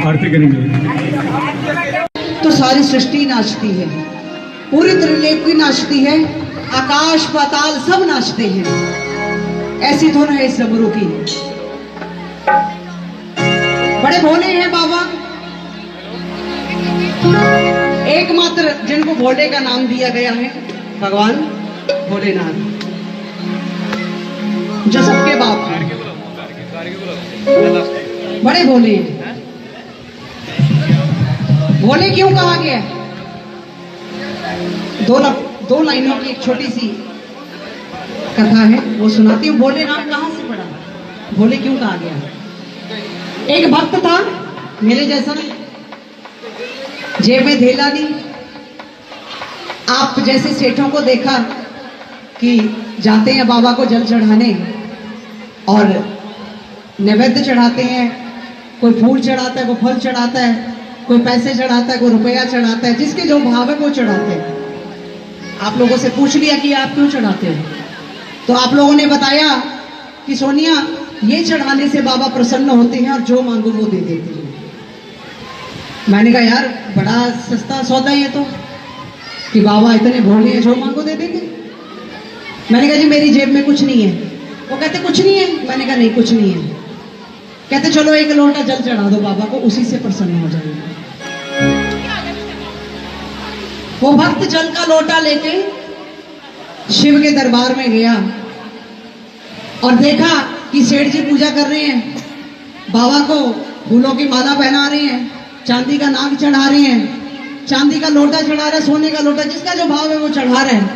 आरती करेंगे। तो सारी सृष्टि नाचती है, पूरी त्रिलोकी नाचती है, आकाश पाताल सब नाचते हैं। ऐसी धुन है इस डमरू की। बड़े भोले हैं बाबा, एकमात्र जिनको भोले का नाम दिया गया है भगवान भोलेनाथ, जो सबके बाप हैं। बड़े भोले हैं। भोले क्यों कहा गया? दो लाइनों की एक छोटी सी कथा है, वो सुनाती हूँ। भोले नाम कहाँ से पड़ा, भोले क्यों कहा गया? एक भक्त था मेरे जैसा, जेब में धेला नहीं। आप जैसे सेठों को देखा कि जाते हैं बाबा को जल चढ़ाने और नैवेद्य चढ़ाते हैं, कोई फूल चढ़ाता है, कोई फल चढ़ाता है, कोई पैसे चढ़ाता है, कोई रुपया चढ़ाता है, जिसके जो भाव है वो चढ़ाते हैं। आप लोगों से पूछ लिया कि आप क्यों चढ़ाते हो, तो आप लोगों ने बताया कि सोनिया, ये चढ़ाने से बाबा प्रसन्न होते हैं और जो मांगो वो दे देते हैं। मैंने कहा यार बड़ा सस्ता सौदा है ये तो, कि बाबा इतने भोले हैं, जो मांगो दे देंगे। मैंने कहा जी मेरी जेब में कुछ नहीं है। वो कहते कुछ नहीं है। मैंने कहा नहीं कुछ नहीं है। कहते चलो एक लोटा जल चढ़ा दो बाबा को, उसी से प्रसन्न हो जाएगा। वो भक्त जल का लोटा लेके शिव के दरबार में गया और देखा कि सेठ जी पूजा कर रहे हैं, बाबा को फूलों की माला पहना रहे हैं, चांदी का नाग चढ़ा रहे हैं, चांदी का लोटा चढ़ा रहे हैं, सोने का लोटा, जिसका जो भाव है वो चढ़ा रहे हैं।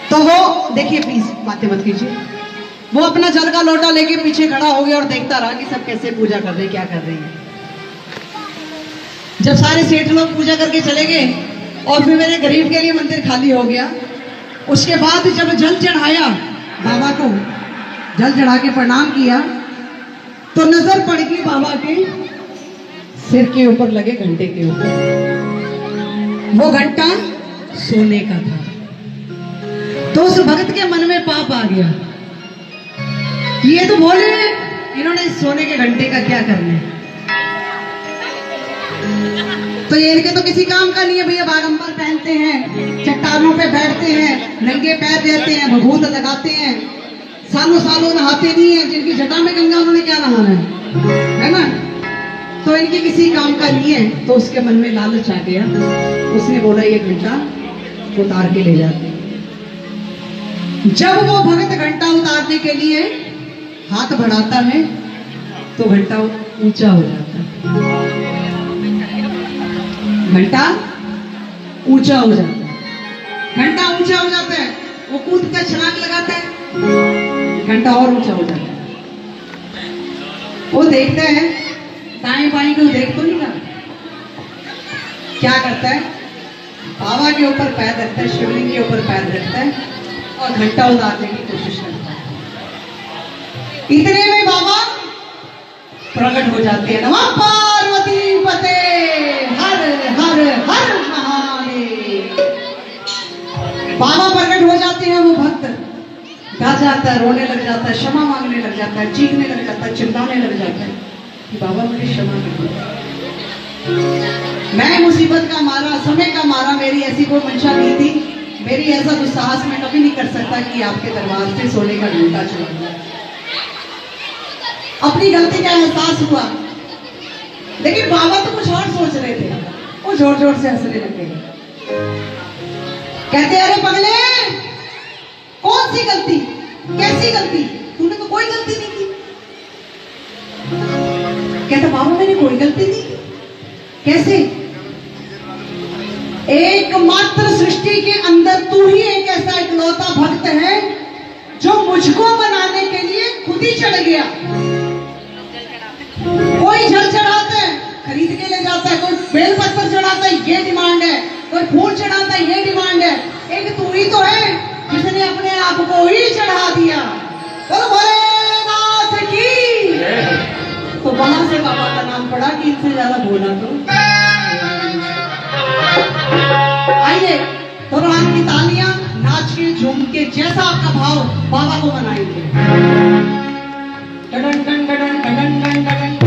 तो वो देखिए, प्लीज बातें मत कीजिए, वो अपना जल का लोटा लेके पीछे खड़ा हो गया और देखता रहा कि सब कैसे पूजा कर रहे हैं, क्या कर रहे हैं। जब सारे सेठ लोग पूजा करके चले गए और फिर मेरे गरीब के लिए मंदिर खाली हो गया, उसके बाद जब जल चढ़ाया बाबा को, जल चढ़ा के प्रणाम किया, तो नजर पड़ गई बाबा के सिर के ऊपर लगे घंटे के ऊपर। वो घंटा सोने का था। तो उस भक्त के मन में पाप आ गया, ये तो भोले, इन्होंने सोने के घंटे का क्या करना है, तो ये इनके तो किसी काम का नहीं है भैया। बागंबर पहनते हैं, चट्टानों पे बैठते हैं, नंगे पैर रहते हैं, भभूत लगाते हैं, सालों सालों नहाते नहीं है, जिनकी जटा में गंगा उन्होंने क्या नहाना है ना, तो इनके किसी काम का नहीं है। तो उसके मन में लालच आ गया, उसने बोला ये घंटा उतार के ले जाते। जब वो भगत घंटा उतारने के लिए हाथ बढ़ाता है तो घंटा ऊंचा हो जाता है, घंटा ऊंचा हो जाता है, घंटा ऊंचा हो जाता है। वो कूद कर छलांग लगाता है, घंटा और ऊंचा हो जाता है। वो देखते हैं दाएं बाएं को, देख तो नहीं रहा, क्या करता है, बाबा के ऊपर पैर रखता है, शिवलिंग के ऊपर पैर रखता है और घंटा उतारने की कोशिश करता है। इतने में बाबा प्रकट हो जाते हैं। नमः पार्वती पते हर हर हर महादेव। बाबा प्रकट हो जाते हैं। वो भक्त गा जाता है, रोने लग जाता है, क्षमा मांगने लग जाता है, चीखने लग जाता है, चिल्लाने लग जाता है कि बाबा मुझे क्षमा कर दो, मैं मुसीबत का मारा, समय का मारा, मेरी ऐसी कोई मंशा नहीं थी, मेरी ऐसा दुस्साहस मैं कभी नहीं कर सकता कि आपके दरबार से सोने का घंटा चुरा दूं। अपनी गलती का एहसास हुआ, लेकिन बाबा तो कुछ और सोच रहे थे। वो जोर जोर से हंसने लगे, कहते अरे पगले, कौन सी गलती, कैसी गलती, तूने तो कोई गलती नहीं की। कहता बाबा मैंने कोई गलती नहीं की। कैसे? एकमात्र सृष्टि के अंदर तू ही एक ऐसा इकलौता भक्त है जो मुझको बनाने के लिए खुद ही चढ़ गया। कोई जल चढ़ाता है, खरीद के ले जाता है, कोई बेलपत्र चढ़ाता है, ये डिमांड है, कोई फूल चढ़ाता है, ये डिमांड है। एक तू ही तो है जिसने अपने आप को ही चढ़ा दिया। बोलो भोलेनाथ की। तो वहां से बाबा का नाम पड़ा कि इनसे ज्यादा बोला तो। आइए दोनों हाथ की तालियां, नाच के झूम के जैसा आपका भाव बाबा को मनाएंगे। Duddon done Duddon Duddon done Duddon